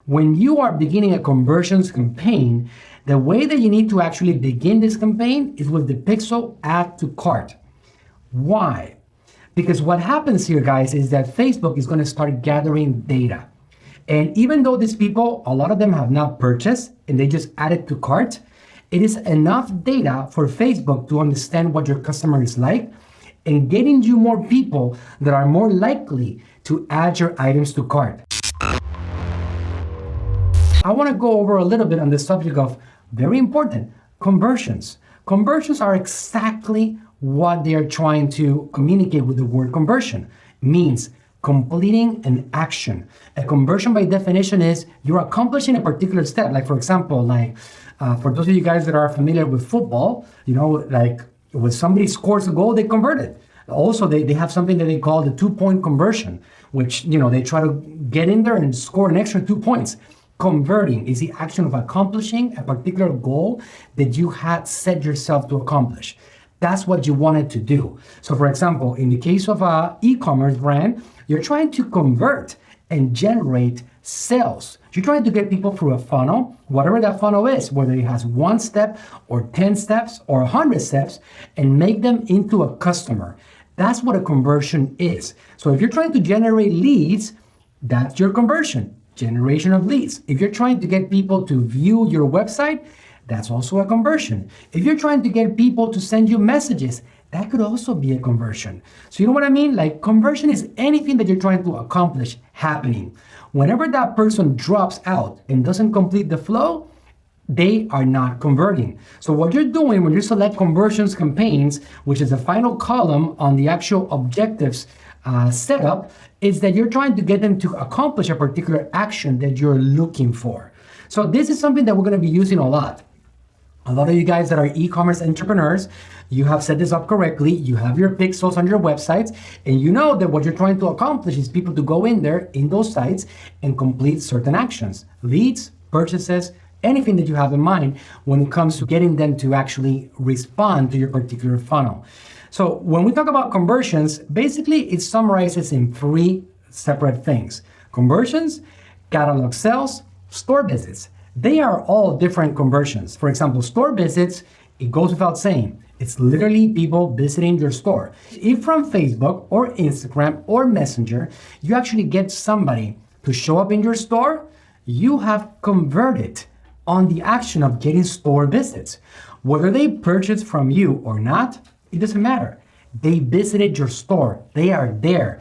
When you are beginning a conversions campaign, the way that you need to actually begin this campaign is with the pixel add to cart. Why? Because what happens here, guys, is that Facebook is going to start gathering data. And even though these people, a lot of them have not purchased and they just added to cart, it is enough data for Facebook to understand what your customer is like and getting you more people that are more likely to add your items to cart. I want to go over a little bit on the subject of, very important, conversions. Conversions are exactly what they are trying to communicate with the word conversion. Means completing an action. A conversion by definition is you're accomplishing a particular step. Like for example, for those of you guys that are familiar with football, like when somebody scores a goal, they convert it. Also, they have something that they call the 2-point conversion, which, they try to get in there and score an extra 2 points. Converting is the action of accomplishing a particular goal that you had set yourself to accomplish. That's what you wanted to do. So for example, in the case of an e-commerce brand, you're trying to convert and generate sales. You're trying to get people through a funnel, whatever that funnel is, whether it has 1 step or 10 steps or 100 steps, and make them into a customer. That's what a conversion is. So if you're trying to generate leads, that's your conversion, generation of leads. If you're trying to get people to view your website, that's also a conversion. If you're trying to get people to send you messages, that could also be a conversion. So you know what I mean? Like conversion is anything that you're trying to accomplish happening. Whenever that person drops out and doesn't complete the flow, they are not converting. So what you're doing when you select conversions campaigns, which is the final column on the actual objectives setup, is that you're trying to get them to accomplish a particular action that you're looking for. So this is something that we're going to be using a lot. A lot of you guys that are e-commerce entrepreneurs, you have set this up correctly. You have your pixels on your websites, and you know that what you're trying to accomplish is people to go in there in those sites and complete certain actions, leads, purchases, anything that you have in mind when it comes to getting them to actually respond to your particular funnel. So when we talk about conversions, basically it summarizes in 3 separate things: conversions, catalog sales, store visits. They are all different conversions. For example, store visits, it goes without saying, it's literally people visiting your store. If from Facebook or Instagram or Messenger, you actually get somebody to show up in your store, you have converted on the action of getting store visits. Whether they purchase from you or not, it doesn't matter. They visited your store. They are there,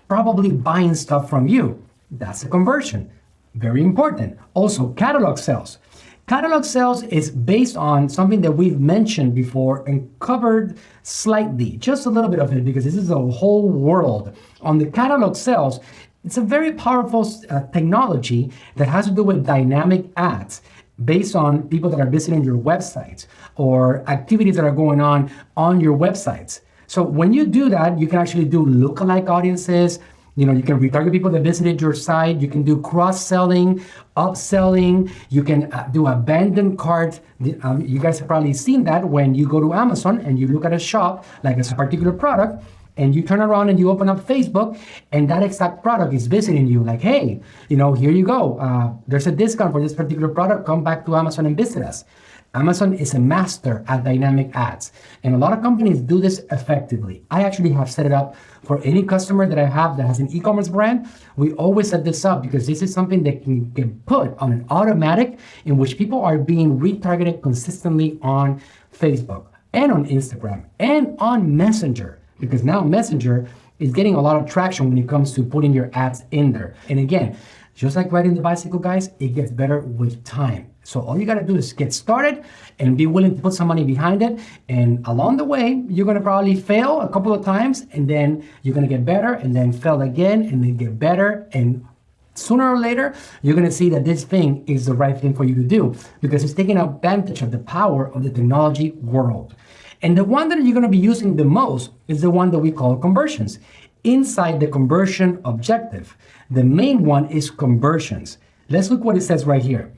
probably buying stuff from you. That's a conversion. Very important. Also, catalog sales. Catalog sales is based on something that we've mentioned before and covered slightly, just a little bit of it, because this is a whole world. On the catalog sales, it's a very powerful technology that has to do with dynamic ads based on people that are visiting your websites or activities that are going on your websites. So when you do that, you can actually do lookalike audiences. You can retarget people that visited your site. You can do cross-selling, upselling. You can do abandoned cart. You guys have probably seen that when you go to Amazon and you look at a shop, like a particular product, and you turn around and you open up Facebook, and that exact product is visiting you. Like, hey, here you go. There's a discount for this particular product. Come back to Amazon and visit us. Amazon is a master at dynamic ads, and a lot of companies do this effectively. I actually have set it up for any customer that I have that has an e-commerce brand. We always set this up because this is something that can get put on an automatic in which people are being retargeted consistently on Facebook and on Instagram and on Messenger, because now Messenger is getting a lot of traction when it comes to putting your ads in there. And again, just like riding the bicycle, guys, it gets better with time. So all you gotta do is get started and be willing to put some money behind it. And along the way, you're gonna probably fail a couple of times, and then you're gonna get better, and then fail again, and then get better. And sooner or later, you're gonna see that this thing is the right thing for you to do, because it's taking advantage of the power of the technology world. And the one that you're gonna be using the most is the one that we call conversions. Inside the conversion objective, the main one is conversions. Let's look what it says right here.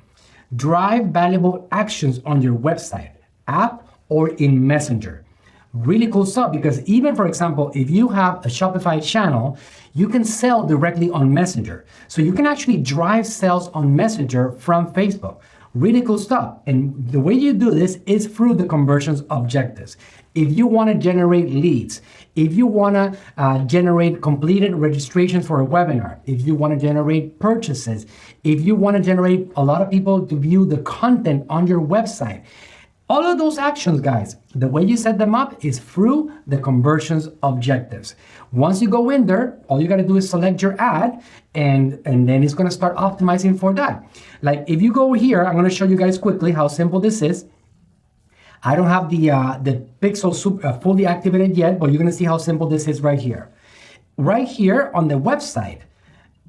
Drive valuable actions on your website, app, or in Messenger. Really cool stuff, because even, for example, if you have a Shopify channel, You can sell directly on Messenger. So you can actually drive sales on Messenger from Facebook. Really cool stuff. And the way you do this is through the conversions objectives. If you want to generate leads, if you want to generate completed registrations for a webinar, if you want to generate purchases, if you want to generate a lot of people to view the content on your website, all of those actions, guys, the way you set them up is through the conversions objectives. Once you go in there, all you got to do is select your ad, and then it's going to start optimizing for that. Like if you go here, I'm going to show you guys quickly how simple this is. I don't have the pixel fully activated yet, but you're going to see how simple this is right here. Right here on the website,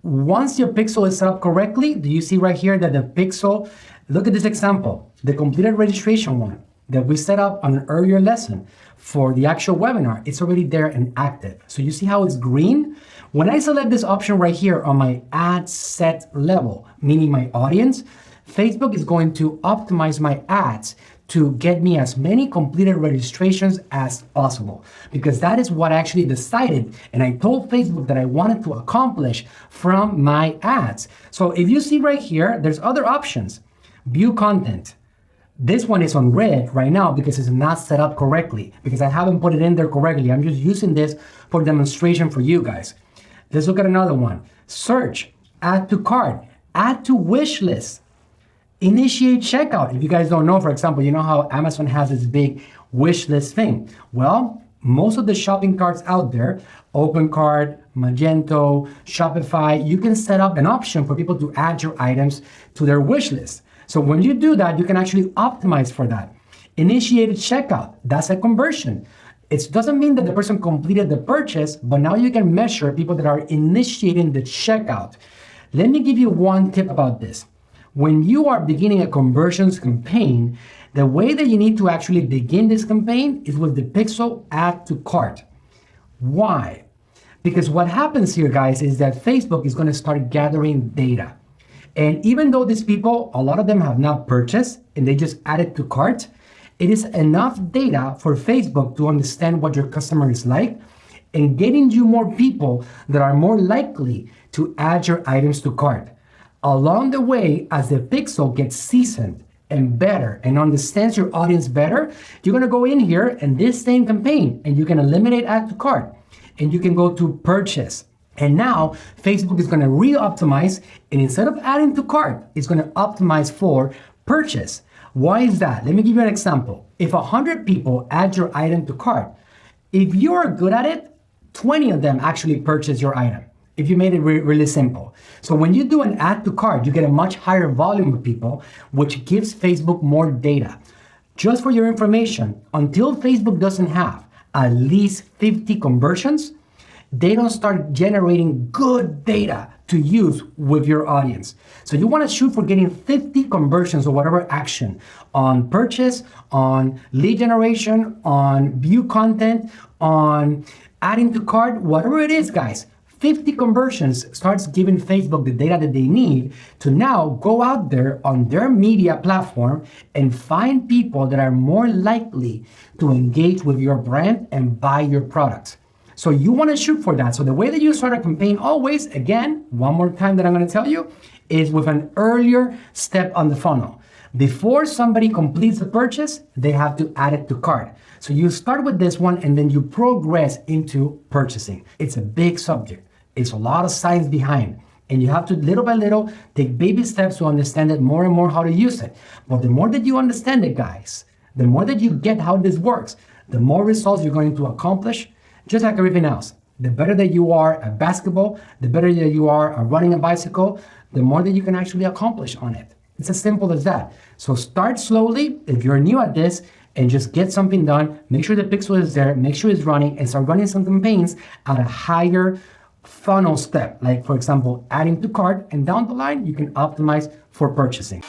once your pixel is set up correctly, do you see right here that the pixel, look at this example, the completed registration one that we set up on an earlier lesson for the actual webinar, it's already there and active. So you see how it's green? When I select this option right here on my ad set level, meaning my audience, Facebook is going to optimize my ads to get me as many completed registrations as possible, because that is what I actually decided and I told Facebook that I wanted to accomplish from my ads. So if you see right here, there's other options. View content. This one is on red right now because it's not set up correctly, because I haven't put it in there correctly. I'm just using this for demonstration for you guys. Let's look at another one. Search, add to cart, add to wish list. Initiate checkout. If you guys don't know, for example, you know how Amazon has this big wish list thing. Well, most of the shopping carts out there, OpenCart, Magento, Shopify, you can set up an option for people to add your items to their wish list. So when you do that, you can actually optimize for that. Initiated checkout, that's a conversion. It doesn't mean that the person completed the purchase, but now you can measure people that are initiating the checkout. Let me give you one tip about this. When you are beginning a conversions campaign, the way that you need to actually begin this campaign is with the pixel add to cart. Why? Because what happens here, guys, is that Facebook is going to start gathering data. And even though these people, a lot of them have not purchased and they just added to cart, it is enough data for Facebook to understand what your customer is like and getting you more people that are more likely to add your items to cart. Along the way, as the pixel gets seasoned and better and understands your audience better, you're going to go in here and this same campaign and you can eliminate add to cart and you can go to purchase. And now Facebook is going to re-optimize, and instead of adding to cart, it's going to optimize for purchase. Why is that? Let me give you an example. If 100 people add your item to cart, if you're good at it, 20 of them actually purchase your item. If you made it really simple. So when you do an add to cart, you get a much higher volume of people, which gives Facebook more data. Just for your information, until Facebook doesn't have at least 50 conversions, they don't start generating good data to use with your audience. So you want to shoot for getting 50 conversions or whatever action on purchase, on lead generation, on view content, on adding to cart, whatever it is, guys. 50 conversions starts giving Facebook the data that they need to now go out there on their media platform and find people that are more likely to engage with your brand and buy your products. So you want to shoot for that. So the way that you start a campaign always, again, one more time that I'm going to tell you, is with an earlier step on the funnel. Before somebody completes the purchase, they have to add it to cart. So you start with this one and then you progress into purchasing. It's a big subject. It's a lot of science behind. And you have to, little by little, take baby steps to understand it more and more how to use it. But the more that you understand it, guys, the more that you get how this works, the more results you're going to accomplish. Just like everything else, the better that you are at basketball, the better that you are at running a bicycle, the more that you can actually accomplish on it. It's as simple as that. So start slowly if you're new at this and just get something done. Make sure the pixel is there, make sure it's running, and start running some campaigns at a higher funnel step. Like, for example, adding to cart, and down the line, you can optimize for purchasing.